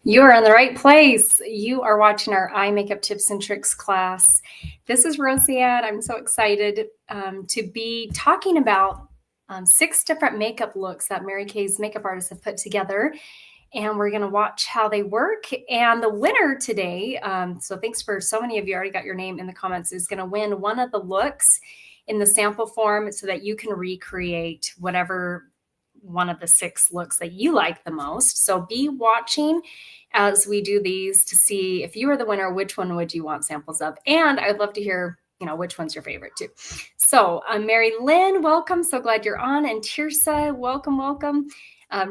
You are in the right place. You are watching our eye makeup tips and tricks class. This is Roseanne. I'm so excited to be talking about 6 different makeup looks that Mary Kay's makeup artists have put together. And we're going to watch how they work. And the winner today, so thanks for so many of you already got your name in the comments, is going to win one of the looks in the sample form so that you can recreate whatever one of the 6 looks that you like the most. So be watching as we do these to see if you are the winner, which one would you want samples of? And I'd love to hear, which one's your favorite too. So Mary Lynn, welcome. So glad you're on. And Tirsa, welcome.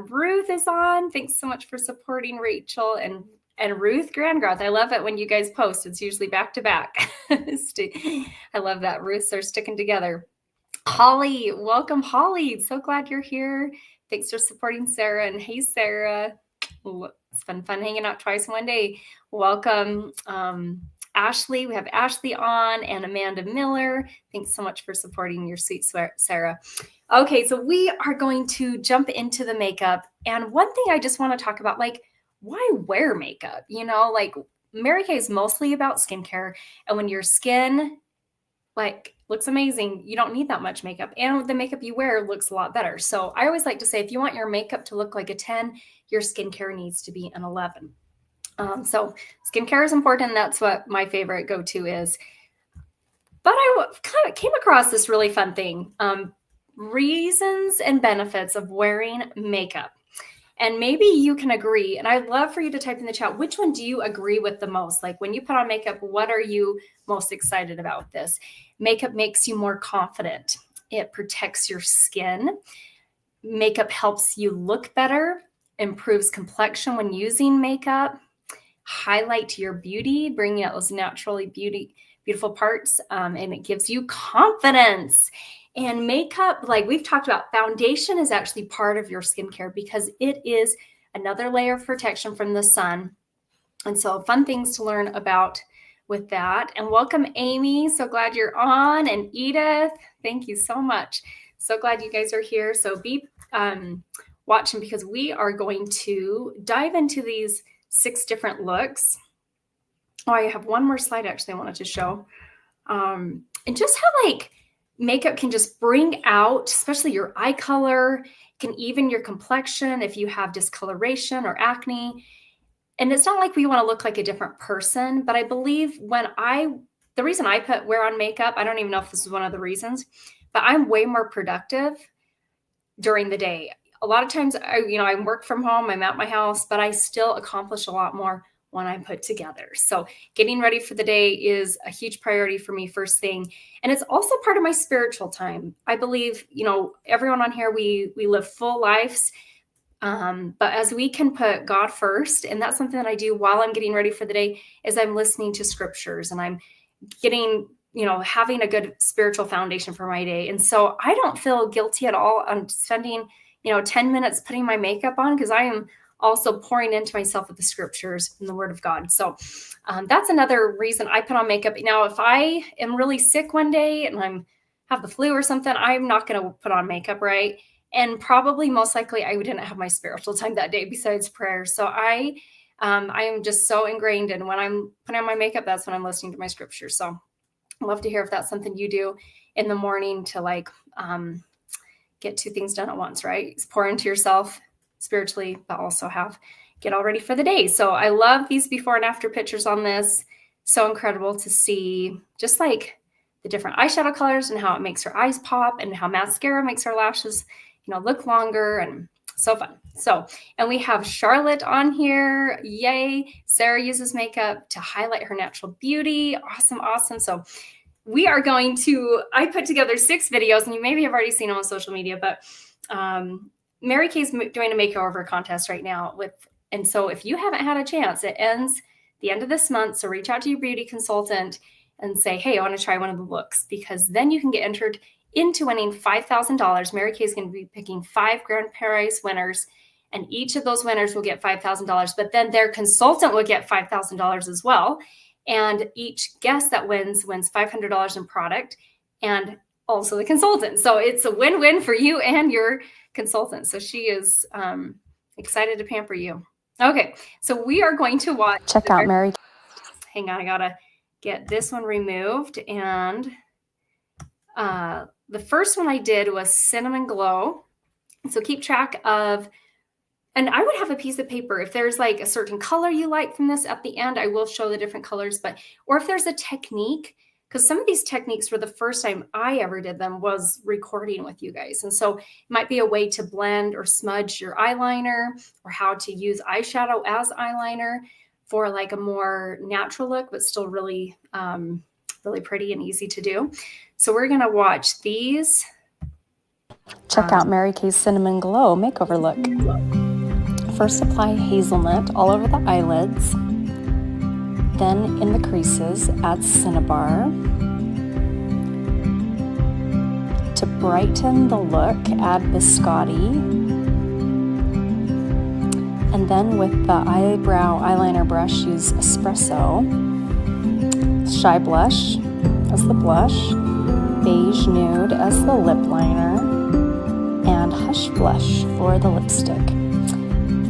Ruth is on. Thanks so much for supporting Rachel and Ruth Grandgrowth. I love it when you guys post. It's usually back to back. I love that. Ruths are sticking together. Holly, welcome, Holly. So glad you're here. Thanks for supporting Sarah. And hey, Sarah. It's been fun hanging out twice in one day. Welcome, Ashley. We have Ashley on and Amanda Miller. Thanks so much for supporting your sweet Sarah. Okay, so we are going to jump into the makeup. And one thing I just want to talk about, why wear makeup? Mary Kay is mostly about skincare. And when your skin looks amazing, you don't need that much makeup. And the makeup you wear looks a lot better. So I always like to say, if you want your makeup to look like a 10, your skincare needs to be an 11. So skincare is important. That's what my favorite go-to is. But I kind of came across this really fun thing. Reasons and benefits of wearing makeup. And maybe you can agree, and I'd love for you to type in the chat, which one do you agree with the most? Like when you put on makeup, what are you most excited about with this? Makeup makes you more confident. It protects your skin. Makeup helps you look better, improves complexion when using makeup, highlight your beauty, bringing out those naturally beautiful parts, and it gives you confidence. And makeup, like we've talked about, foundation is actually part of your skincare because it is another layer of protection from the sun. And so fun things to learn about with that. And welcome, Amy. So glad you're on. And Edith, thank you so much. So glad you guys are here. So be watching because we are going to dive into these 6 different looks. Oh, I have one more slide actually I wanted to show. And just how makeup can just bring out, especially your eye color, can even your complexion if you have discoloration or acne. And it's not like we want to look like a different person, but I believe the reason I wear on makeup, I don't even know if this is one of the reasons, but I'm way more productive during the day. A lot of times, I work from home, I'm at my house, but I still accomplish a lot more when I'm put together. So getting ready for the day is a huge priority for me first thing. And it's also part of my spiritual time. I believe, everyone on here, we live full lives. But as we can put God first, and that's something that I do while I'm getting ready for the day, is I'm listening to scriptures and I'm getting, having a good spiritual foundation for my day. And so I don't feel guilty at all on spending, 10 minutes putting my makeup on because I am also pouring into myself with the scriptures and the word of God. So that's another reason I put on makeup. Now, if I am really sick one day and have the flu or something, I'm not going to put on makeup, right? And probably most likely I didn't have my spiritual time that day besides prayer. So I am just so ingrained in when I'm putting on my makeup, that's when I'm listening to my scriptures. So I'd love to hear if that's something you do in the morning to get 2 things done at once, right? Pour into yourself spiritually, but also get all ready for the day. So I love these before and after pictures on this. So incredible to see just the different eyeshadow colors and how it makes her eyes pop and how mascara makes her lashes, look longer, and so fun. So, and we have Charlotte on here. Yay. Sarah uses makeup to highlight her natural beauty. Awesome. So we are I put together 6 videos and you maybe have already seen them on social media, but Mary Kay's doing a makeover contest right now and so if you haven't had a chance, it ends the end of this month. So reach out to your beauty consultant and say, hey, I want to try one of the looks, because then you can get entered into winning $5,000. Mary Kay is going to be picking 5 grand prize winners, and each of those winners will get $5,000, but then their consultant will get $5,000 as well. And each guest that wins $500 in product and also the consultant. So it's a win-win for you and your consultant. So she is excited to pamper you. Okay, so we are going to watch. Check out Mary. Hang on, I gotta get this one removed. And the first one I did was Cinnamon Glow. So keep track of, and I would have a piece of paper. If there's like a certain color you like from this at the end, I will show the different colors, but, or if there's a technique, because some of these techniques were the first time I ever did them was recording with you guys. And so it might be a way to blend or smudge your eyeliner, or how to use eyeshadow as eyeliner for like a more natural look, but still really, really pretty and easy to do. So we're going to watch these. Check out Mary Kay's Cinnamon Glow makeover look. First, apply hazelnut all over the eyelids. Then in the creases, add Cinnabar. To brighten the look, add Biscotti. And then with the eyebrow eyeliner brush, use Espresso. Shy Blush as the blush. Beige Nude as the lip liner. And Hush Blush for the lipstick.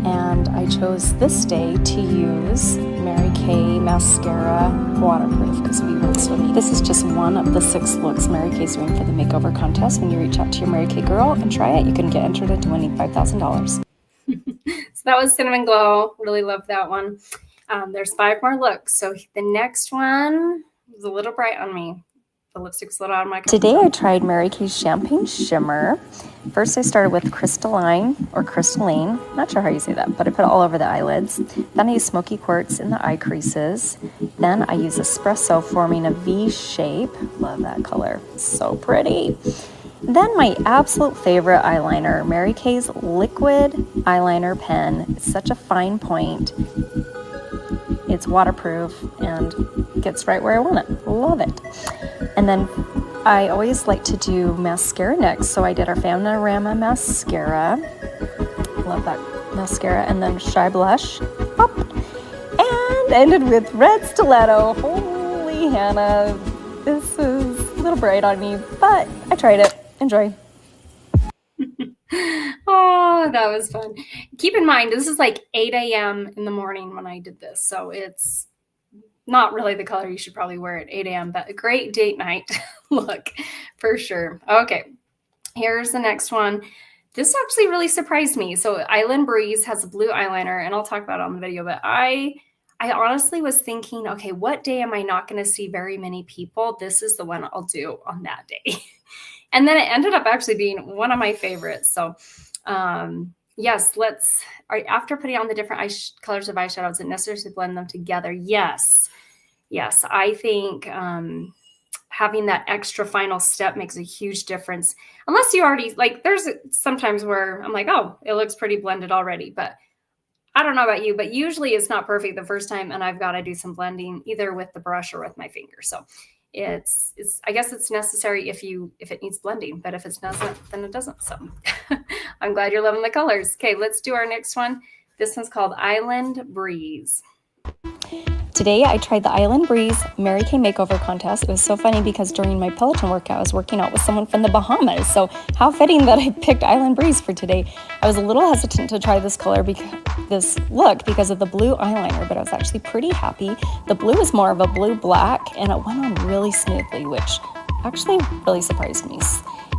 And I chose this day to use Mary Kay Mascara Waterproof because we went swimming. This is just one of the 6 looks Mary Kay's doing for the makeover contest. When you reach out to your Mary Kay girl and try it, you can get entered into winning $5,000. So that was Cinnamon Glow. Really love that one. There's 5 more looks. So the next one is a little bright on me. The lipstick's a little out of my Today I tried Mary Kay's Champagne Shimmer. First I started with Crystalline or Crystalline, not sure how you say that, but I put it all over the eyelids. Then I use Smoky Quartz in the eye creases. Then I use Espresso forming a V shape. Love that color, so pretty. Then my absolute favorite eyeliner, Mary Kay's Liquid Eyeliner Pen. It's such a fine point. It's waterproof and gets right where I want it. Love it. And then I always like to do mascara next. So I did our Fanorama mascara. Love that mascara. And then Shy Blush. Pop. And ended with Red Stiletto. Holy Hannah. This is a little bright on me, but I tried it. Enjoy. Oh, that was fun. Keep in mind, this is like 8 a.m. in the morning when I did this. So it's not really the color you should probably wear at 8 a.m., but a great date night look for sure. Okay, here's the next one. This actually really surprised me. So Island Breeze has a blue eyeliner, and I'll talk about it on the video, but I honestly was thinking, okay, what day am I not going to see very many people? This is the one I'll do on that day. And then it ended up actually being one of my favorites. So yes, after putting on the different colors of eyeshadow, is it necessary to blend them together? Yes. I think having that extra final step makes a huge difference. Unless you already, like, there's sometimes where I'm like, oh, it looks pretty blended already. But I don't know about you, but usually it's not perfect the first time, and I've got to do some blending either with the brush or with my finger. So it's I guess it's necessary if it needs blending, but if it doesn't, then it doesn't. So I'm glad you're loving the colors. Okay, let's do our next one. This one's called Island Breeze. Today I tried the Island Breeze Mary Kay Makeover Contest. It was so funny because during my Peloton workout, I was working out with someone from the Bahamas. So how fitting that I picked Island Breeze for today. I was a little hesitant to try this color, this look, because of the blue eyeliner, but I was actually pretty happy. The blue is more of a blue-black, and it went on really smoothly, which actually really surprised me.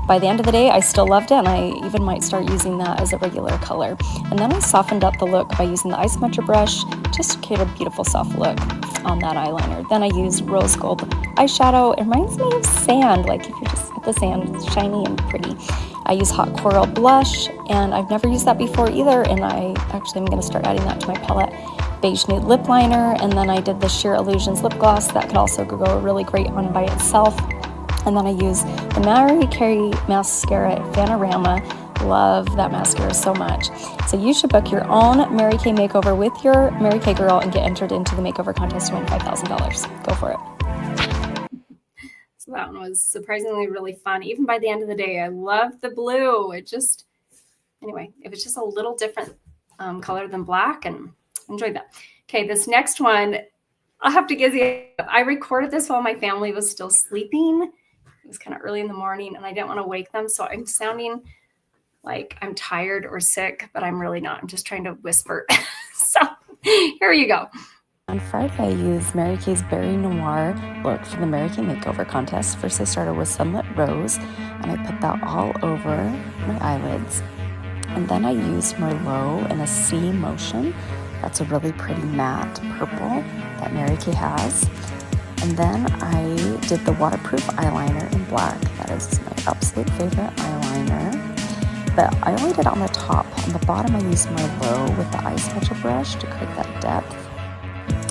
By the end of the day, I still loved it, and I even might start using that as a regular color. And then I softened up the look by using the Eye Smudger brush just to create a beautiful soft look on that eyeliner. Then I used Rose Gold eyeshadow. It reminds me of sand, like if you just at the sand, it's shiny and pretty. I use Hot Coral blush, and I've never used that before either, and I'm going to start adding that to my palette. Beige Nude lip liner, and then I did the Sheer Illusions lip gloss. That could also go really great on by itself. And then I use the Mary Kay mascara at Fanorama. Love that mascara so much. So you should book your own Mary Kay makeover with your Mary Kay girl and get entered into the makeover contest to win $5,000. Go for it. So that one was surprisingly really fun. Even by the end of the day, I love the blue. Anyway, it was just a little different color than black, and enjoyed that. Okay, this next one, I'll have to give you, I recorded this while my family was still sleeping. It was kind of early in the morning, and I didn't want to wake them. So I'm sounding like I'm tired or sick, but I'm really not. I'm just trying to whisper. So here you go. On Friday, I used Mary Kay's Berry Noir look for the Mary Kay Makeover Contest. First, I started with Sunlit Rose, and I put that all over my eyelids. And then I used Merlot in a C motion. That's a really pretty matte purple that Mary Kay has. And then I did the waterproof eyeliner in black. That is my absolute favorite eyeliner. But I only did it on the top. On the bottom, I used Merlot with the eye smudger brush to create that depth.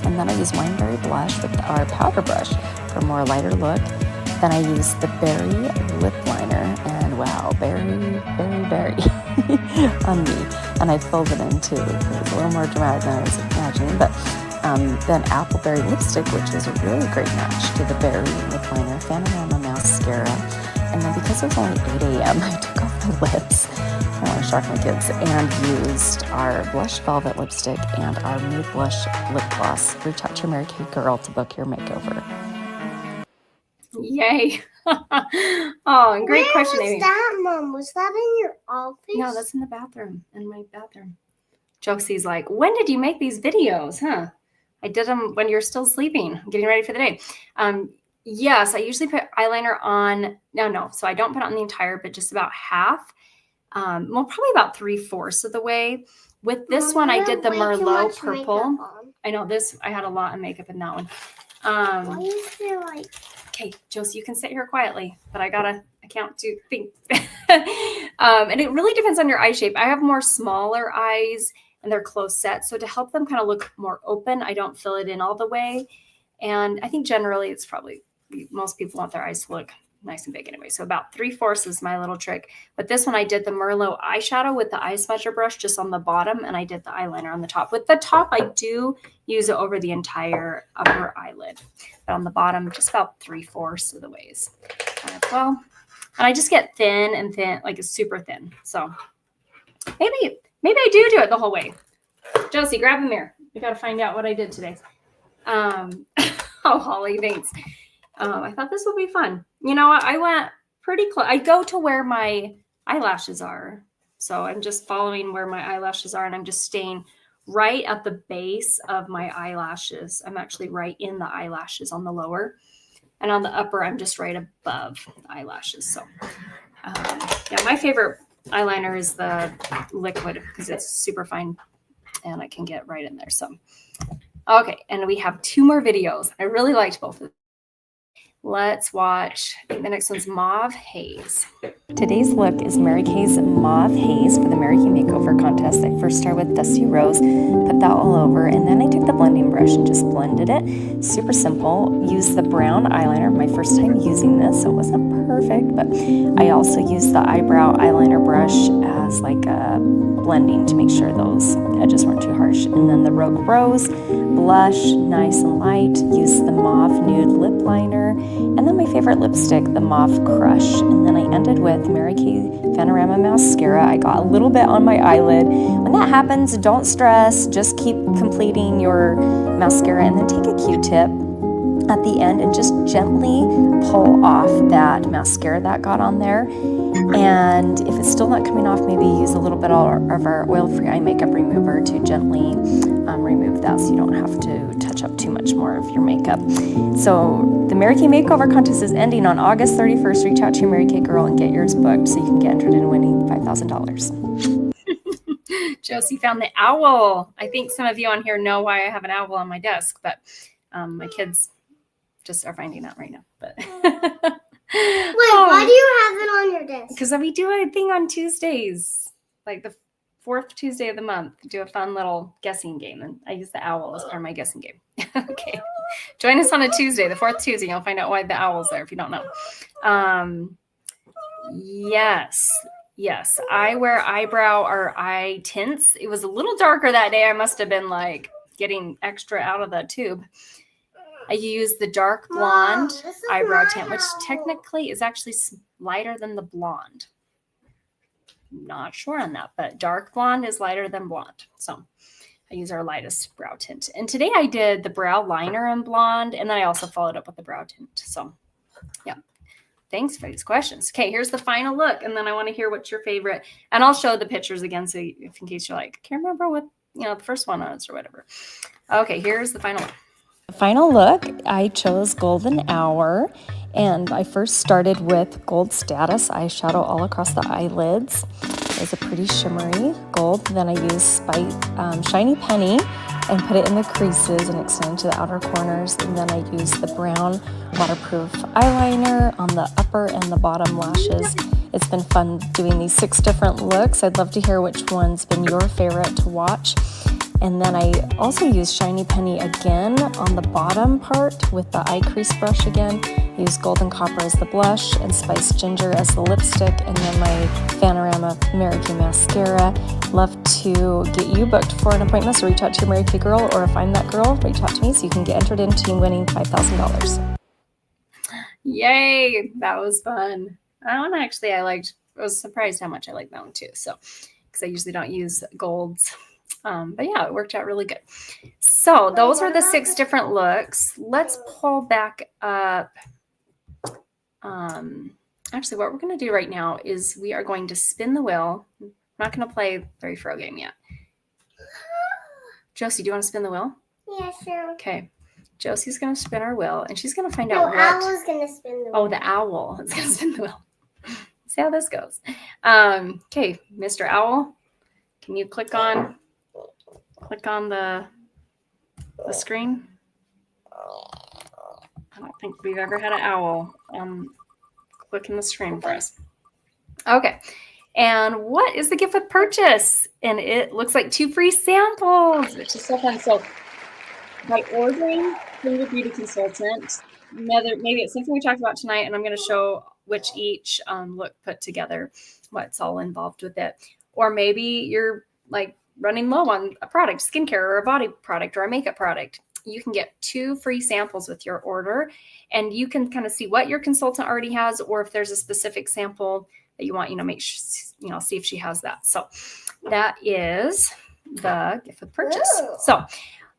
And then I used Wineberry blush with our powder brush for a more lighter look. Then I used the Berry lip liner, and wow, berry on me. And I filled it in too. It was a little more dramatic than I was imagining. But then Appleberry lipstick, which is a really great match to the Berry lip liner, Panorama mascara. And then because it was only 8 a.m., I took off my lips. I want to shock my kids, and used our Blush Velvet lipstick and our Mood Blush lip gloss. Reach out to your Mary Kay girl to book your makeover. Yay. Oh, and great question, Amy. Was that, Mom? Was that in your office? No, that's in the bathroom, in my bathroom. Josie's like, when did you make these videos, huh? I did them when you're still sleeping, getting ready for the day. Yes, I usually put eyeliner on. No. So I don't put it on the entire, but just about half. Well, probably about 3/4 of the way. With this one, I did the Merlot purple. I know this, I had a lot of makeup in that one. Why is there like... Okay, Josie, you can sit here quietly, but I can't do things. And it really depends on your eye shape. I have more smaller eyes and they're close set. So to help them kind of look more open, I don't fill it in all the way. And I think generally it's probably, most people want their eyes to look nice and big anyway. So about 3/4 is my little trick. But this one I did the Merlot eyeshadow with the eye smudger brush just on the bottom, and I did the eyeliner on the top. With the top, I do use it over the entire upper eyelid. But on the bottom, just about 3/4 of the ways. Well, and I just get thin, like it's super thin. So maybe I do it the whole way. Josie, grab a mirror. We got to find out what I did today. Oh, Holly, thanks. I thought this would be fun. You know what? I went pretty close. I go to where my eyelashes are. So I'm just following where my eyelashes are, and I'm just staying right at the base of my eyelashes. I'm actually right in the eyelashes on the lower. And on the upper, I'm just right above the eyelashes. So yeah, my favorite eyeliner is the liquid because it's super fine and I can get right in there. So, okay. And we have 2 more videos. I really liked both of them. Let's watch. I think the next one's Mauve Haze. Today's look is Mary Kay's Mauve Haze for the Mary Kay Makeover Contest. I first started with Dusty Rose, put that all over, and then I took the blending brush and just blended it. Super simple. Used the brown eyeliner. My first time using this, so it wasn't perfect, but I also used the eyebrow eyeliner brush as like a blending to make sure those edges weren't too harsh. And then the Rogue Rose blush, nice and light. Used the Mauve Nude lip liner. And then my favorite lipstick, the Mauve Crush. And then I ended with Mary Kay Panorama mascara. I got a little bit on my eyelid. When that happens, don't stress. Just keep completing your mascara and then take a Q-tip at the end and just gently pull off that mascara that got on there. And if it's still not coming off, maybe use a little bit of our oil-free eye makeup remover to gently remove that so you don't have to touch up too much more of your makeup. So the Mary Kay Makeover Contest is ending on August 31st. Reach out to your Mary Kay girl and get yours booked so you can get entered in winning $5,000. Josie found the owl. I think some of you on here know why I have an owl on my desk, but my kids just are finding out right now. But Wait, why do you have it on your desk? Because we do a thing on Tuesdays, like the 4th Tuesday of the month, do a fun little guessing game. And I use the owl as part of my guessing game. Okay. Join us on a Tuesday, the 4th Tuesday. You'll find out why the owl's there if you don't know. Yes. I wear eyebrow or eye tints. It was a little darker that day. I must have been like getting extra out of the tube. I use the dark blonde eyebrow tint, which technically is actually lighter than the blonde. Not sure on that, but dark blonde is lighter than blonde. So I use our lightest brow tint. And today I did the brow liner in blonde, and then I also followed up with the brow tint. So yeah, thanks for these questions. Okay, here's the final look, and then I want to hear what's your favorite. And I'll show the pictures again, so if in case you're like, I can't remember what the first one on or whatever. Okay, here's the final one. Final look, I chose Golden Hour, and I first started with Gold Status eyeshadow all across the eyelids. It was a pretty shimmery gold. Then I used Shiny Penny and put it in the creases and extended to the outer corners. And then I used the brown waterproof eyeliner on the upper and the bottom lashes. It's been fun doing these 6 different looks. I'd love to hear which one's been your favorite to watch. And then I also used Shiny Penny again on the bottom part with the eye crease brush again. I used Golden Copper as the blush and Spiced Ginger as the lipstick, and then my Fanorama Mary Kay mascara. Love to get you booked for an appointment, so reach out to your Mary Kay girl, or if I'm that girl, reach out to me so you can get entered into winning $5,000. Yay, that was fun. That one actually I was surprised how much I liked that one too. So, because I usually don't use golds. But yeah, it worked out really good. So those are the 6 different looks. Let's pull back up. Actually, what we're going to do right now is we are going to spin the wheel. I'm not going to play the referral game yet. Josie, do you want to spin the wheel? Yeah, sure. Okay. Josie's going to spin our wheel, and she's going to find No, out what. Owl's going to spin the wheel. Oh, the owl is going to spin the wheel. See how this goes. Okay, Mr. Owl, can you click on the screen? I don't think we've ever had an owl clicking the screen for us. Okay. And what is the gift with purchase? And it looks like 2 free samples, which is so fun. So by ordering from your beauty consultant, maybe it's something we talked about tonight, and I'm going to show which each look put together, what's all involved with it. Or maybe you're like running low on a product, skincare or a body product or a makeup product. You can get 2 free samples with your order, and you can kind of see what your consultant already has, or if there's a specific sample that you want, make sure, see if she has that. So that is the gift with purchase. Ooh. So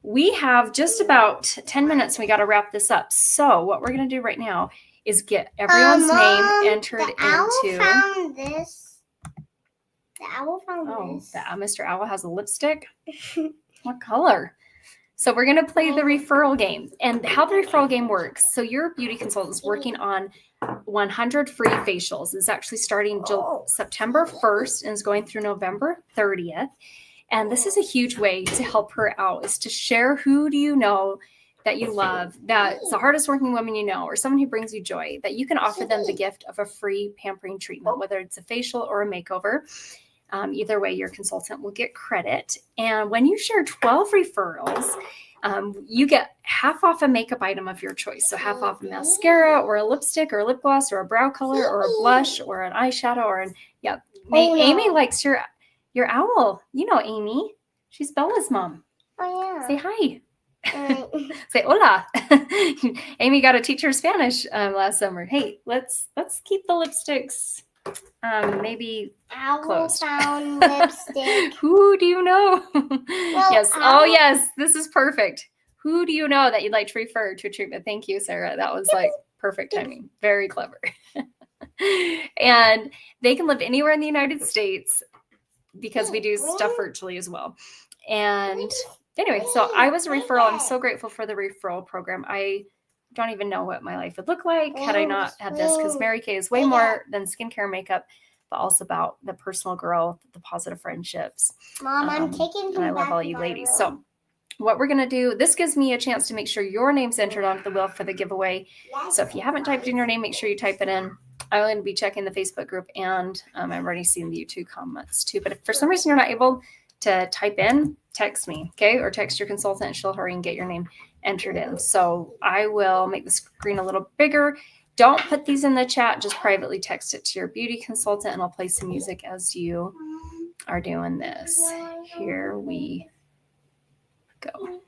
we have just about 10 minutes and we got to wrap this up. So what we're going to do right now is get everyone's Mom, name entered the owl into. found this. The owl found this. Mr. Owl has a lipstick. What color? So we're going to play the referral game. And how the referral game works. So your beauty consultant is working on 100 free facials. It's actually starting September 1st and is going through November 30th. And this is a huge way to help her out, is to share who do you know that you love, that's the hardest working woman you know, or someone who brings you joy, that you can offer them the gift of a free pampering treatment, whether it's a facial or a makeover. Either way, your consultant will get credit. And when you share 12 referrals, you get half off a makeup item of your choice. So half off a mascara or a lipstick or a lip gloss or a brow color or a blush or an eyeshadow or Amy likes your owl. You know Amy. She's Bella's mom. Oh, yeah. Say hi. Say hola. Amy got to teach her Spanish last summer. Hey, let's keep the lipsticks maybe Owl closed. found lipstick. Who do you know? Yes. Owl. Oh, yes. This is perfect. Who do you know that you'd like to refer to a treatment? Thank you, Sarah. That was like perfect timing. Very clever. And they can live anywhere in the United States because we do stuff virtually as well. And anyway, so I was a referral. I'm so grateful for the referral program. I don't even know what my life would look like had I not had this, because Mary Kay is way more than skincare and makeup, but also about the personal growth, the positive friendships. Mom, I'm taking and I love all you ladies. So what we're going to do, this gives me a chance to make sure your name's entered onto the wheel for the giveaway. So if you haven't typed in your name, make sure you type it in. I'm going to be checking the Facebook group, and I'm already seeing the YouTube comments too. But if for some reason you're not able to type in, text me, okay? Or text your consultant, and she'll hurry and get your name entered in. So I will make the screen a little bigger. Don't put these in the chat, just privately text it to your beauty consultant, and I'll play some music as you are doing this. Here we go.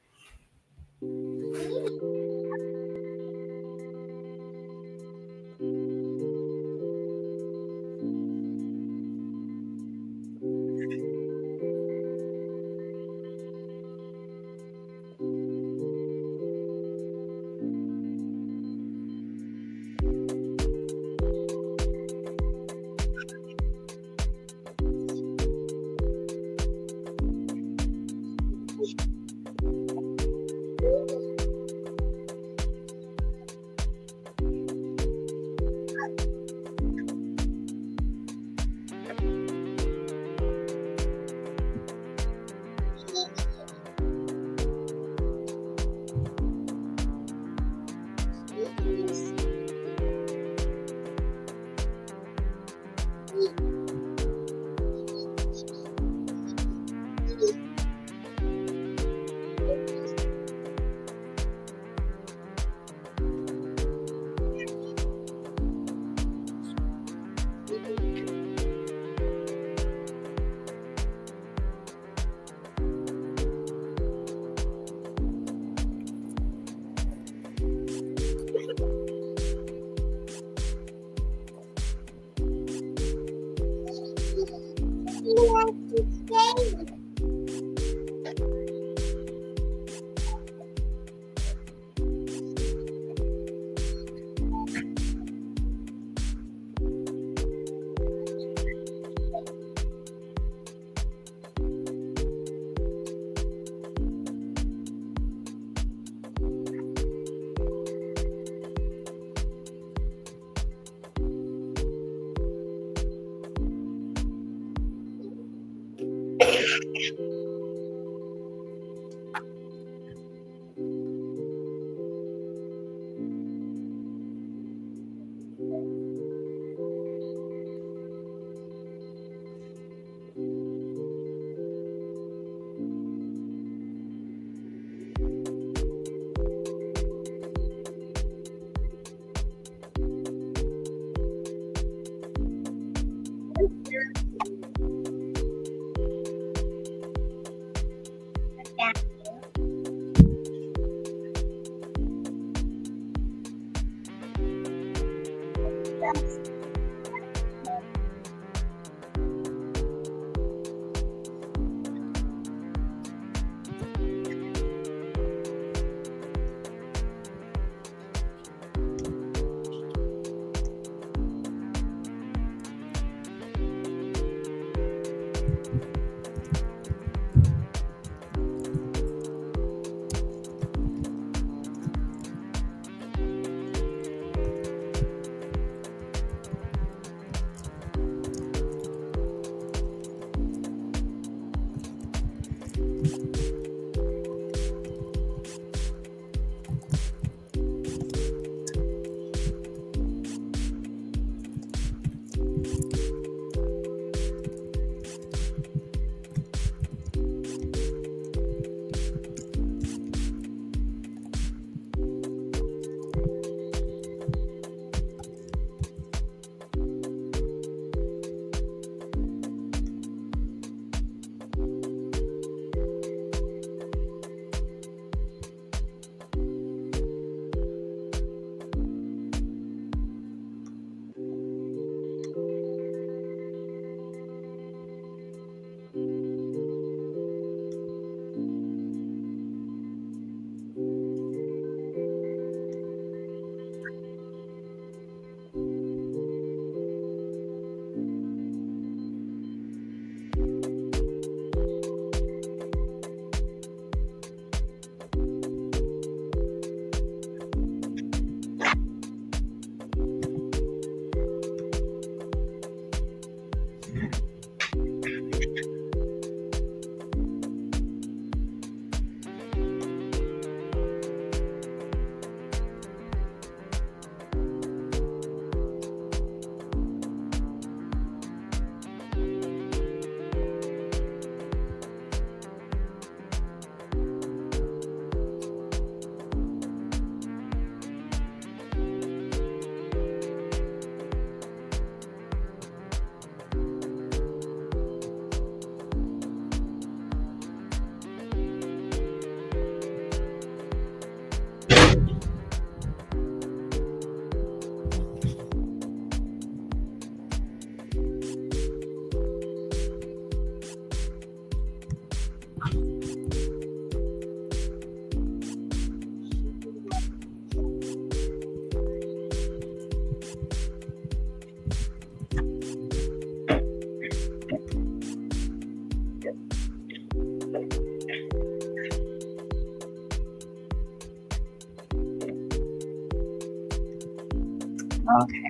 Okay.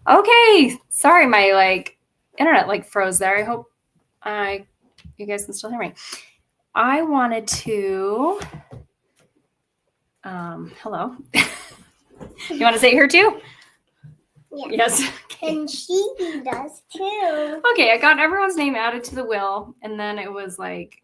Okay. Sorry, my internet froze there. I hope you guys can still hear me. I wanted to hello. You want to say here too? Yeah. Yes. Okay. And she does too. Okay, I got everyone's name added to the wheel, and then it was like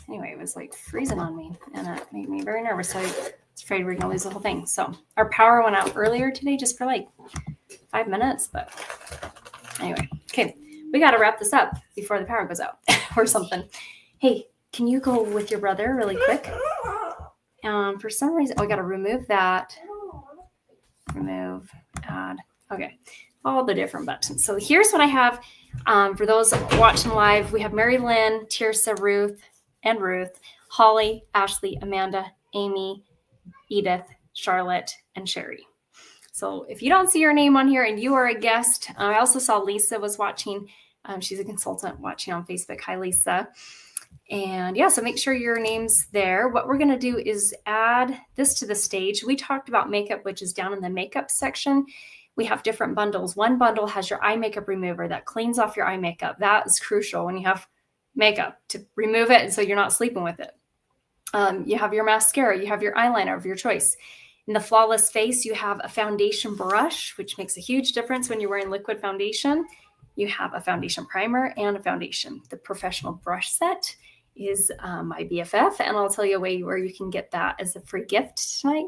anyway, it was like freezing on me, and it made me very nervous. So I was afraid we were gonna lose the whole thing. So our power went out earlier today, just for like 5 minutes. But anyway, okay, we got to wrap this up before the power goes out or something. Hey, can you go with your brother really quick? For some reason, we got to remove that. Remove add. Okay, all the different buttons. So here's what I have. For those watching live, we have Mary Lynn, Tirsa, Ruth, Holly, Ashley, Amanda, Amy, Edith, Charlotte, and Sherry. So if you don't see your name on here and you are a guest, I also saw Lisa was watching. She's a consultant watching on Facebook. Hi, Lisa. And yeah, so make sure your name's there. What we're going to do is add this to the stage. We talked about makeup, which is down in the makeup section. We have different bundles. One bundle has your eye makeup remover that cleans off your eye makeup. That is crucial when you have makeup, to remove it so you're not sleeping with it. You have your mascara, you have your eyeliner of your choice. In the Flawless Face, you have a foundation brush, which makes a huge difference when you're wearing liquid foundation. You have a foundation primer and a foundation. The Professional Brush Set is my BFF, and I'll tell you a way where you can get that as a free gift tonight.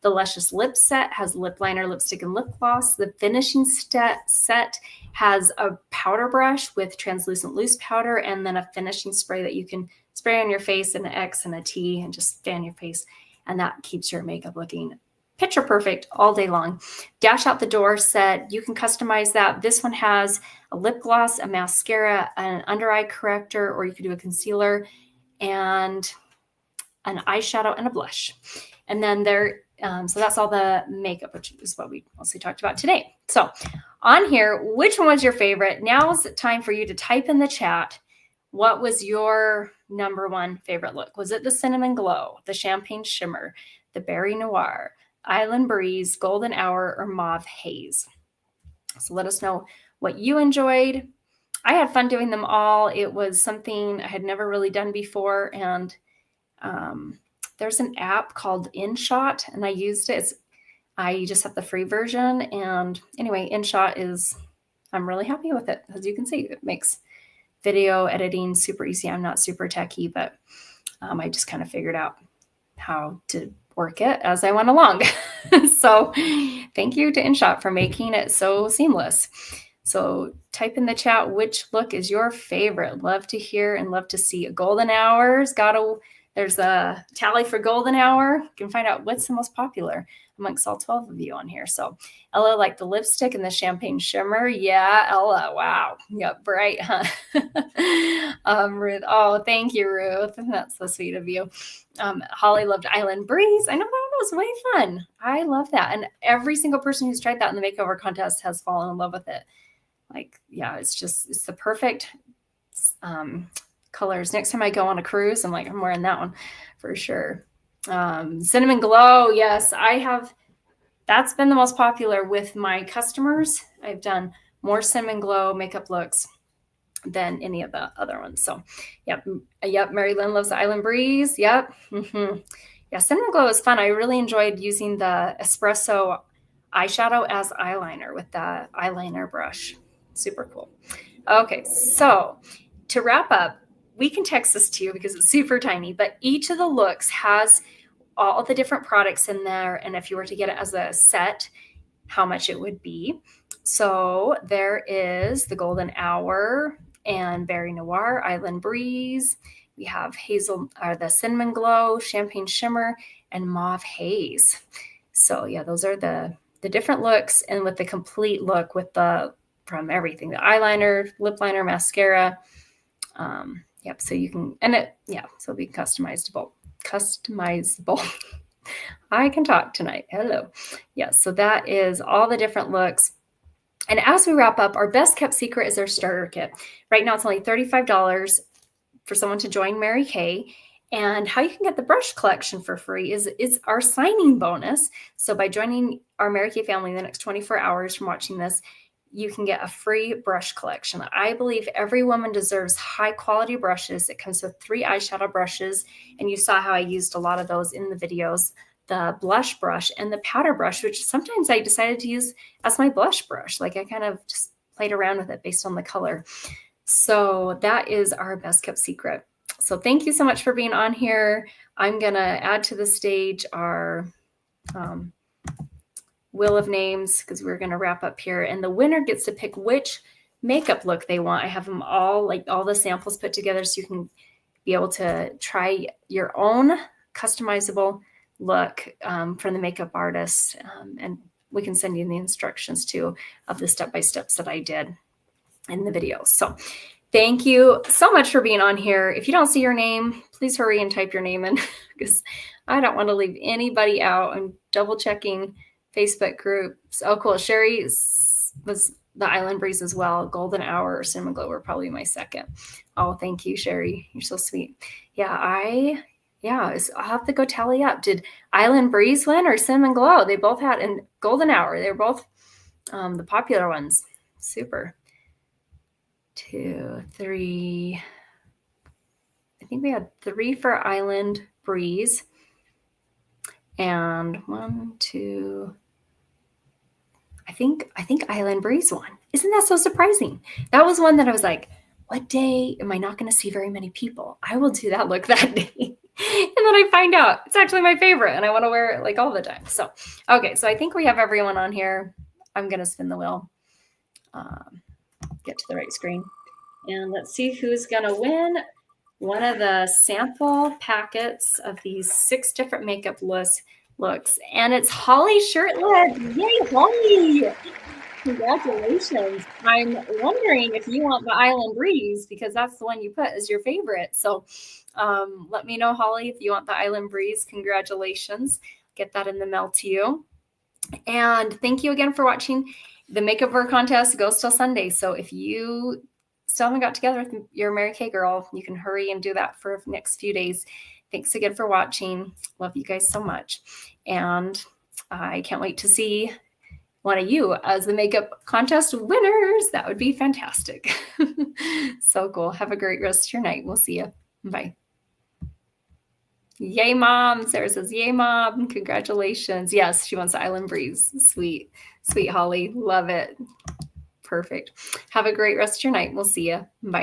The Luscious Lip Set has lip liner, lipstick, and lip gloss. The Finishing Set has a powder brush with translucent loose powder, and then a finishing spray that you can spray on your face, an X and a T, and just fan your face. And that keeps your makeup looking picture perfect all day long. Dash Out the Door set, you can customize that. This one has a lip gloss, a mascara, an under eye corrector, or you could do a concealer and an eyeshadow and a blush. And then so that's all the makeup, which is what we mostly talked about today. So on here, which one was your favorite? Now is the time for you to type in the chat. What was your number one favorite look? Was it the Cinnamon Glow, the Champagne Shimmer, the Berry Noir, Island Breeze, Golden Hour, or Mauve Haze? So let us know what you enjoyed. I had fun doing them all. It was something I had never really done before. And there's an app called InShot, and I used it. I just have the free version. And anyway, InShot I'm really happy with it. As you can see, it makes video editing super easy. I'm not super techie, but I just kind of figured out how to work it as I went along. So thank you to InShot for making it so seamless. So type in the chat, which look is your favorite? Love to hear and love to see. Golden Hours, there's a tally for Golden Hour. You can find out what's the most popular amongst all 12 of you on here. So Ella liked the lipstick and the Champagne Shimmer. Yeah, Ella. Wow. Yep, bright, huh? Ruth. Oh, thank you, Ruth. That's so sweet of you. Holly loved Island Breeze. I know that one was way fun. I love that. And every single person who's tried that in the makeover contest has fallen in love with it. Like, yeah, it's the perfect colors. Next time I go on a cruise, I'm wearing that one for sure. Cinnamon Glow. Yes, that's been the most popular with my customers. I've done more Cinnamon Glow makeup looks than any of the other ones. So yep. Mary Lynn loves the Island Breeze. Yep. Mm-hmm. Yeah. Cinnamon Glow is fun. I really enjoyed using the espresso eyeshadow as eyeliner with the eyeliner brush. Super cool. Okay. So to wrap up, we can text this to you because it's super tiny, but each of the looks has all the different products in there. And if you were to get it as a set, how much it would be. So there is the Golden Hour and Berry Noir, Island Breeze. We have the Cinnamon Glow, Champagne Shimmer, and Mauve Haze. So yeah, those are the different looks, and with the complete look from everything, the eyeliner, lip liner, mascara. Yep. So you can, so it'll be customizable. I can talk tonight. Hello. Yes. So that is all the different looks. And as we wrap up, our best kept secret is our starter kit. Right now, it's only $35 for someone to join Mary Kay. And how you can get the brush collection for free is our signing bonus. So by joining our Mary Kay family in the next 24 hours from watching this, you can get a free brush collection. I believe every woman deserves high quality brushes. It comes with 3 eyeshadow brushes. And you saw how I used a lot of those in the videos. The blush brush and the powder brush, which sometimes I decided to use as my blush brush. Like I kind of just played around with it based on the color. So that is our best kept secret. So thank you so much for being on here. I'm going to add to the stage our wheel of names because we're going to wrap up here. And the winner gets to pick which makeup look they want. I have them all the samples put together so you can be able to try your own customizable look from the makeup artist and we can send you the instructions too of the step-by-steps that I did in the video. So thank you so much for being on here. If you don't see your name, please hurry and type your name in because I don't want to leave anybody out. I'm double checking Facebook groups. Oh, cool. Sherry was the Island Breeze as well. Golden Hour or Cinnamon Glow were probably my second. Oh, thank you, Sherry. You're so sweet. Yeah, I'll have to go tally up. Did Island Breeze win or Cinnamon Glow? They both had, and Golden Hour. They were both the popular ones. Super. 2, 3. I think we had 3 for Island Breeze. And 1, 2. I think Island Breeze won. Isn't that so surprising? That was one that I was like, what day am I not going to see very many people? I will do that look that day. And then I find out it's actually my favorite and I want to wear it like all the time. So, okay. So I think we have everyone on here. I'm going to spin the wheel. Get to the right screen. And let's see who's going to win one of the sample packets of these 6 different makeup looks. And it's Holly Shirtless. Yay, Holly! Congratulations. I'm wondering if you want the Island Breeze because that's the one you put as your favorite. So let me know, Holly, if you want the Island Breeze. Congratulations. Get that in the mail to you. And thank you again for watching. The makeover contest goes till Sunday. So if you still haven't got together with your Mary Kay girl, you can hurry and do that for the next few days. Thanks again for watching. Love you guys so much. And I can't wait to see one of you as the makeup contest winners. That would be fantastic. So cool. Have a great rest of your night. We'll see you. Bye. Yay, Mom. Sarah says, yay, Mom. Congratulations. Yes, she wants Island Breeze. Sweet. Sweet, Holly. Love it. Perfect. Have a great rest of your night. We'll see you. Bye.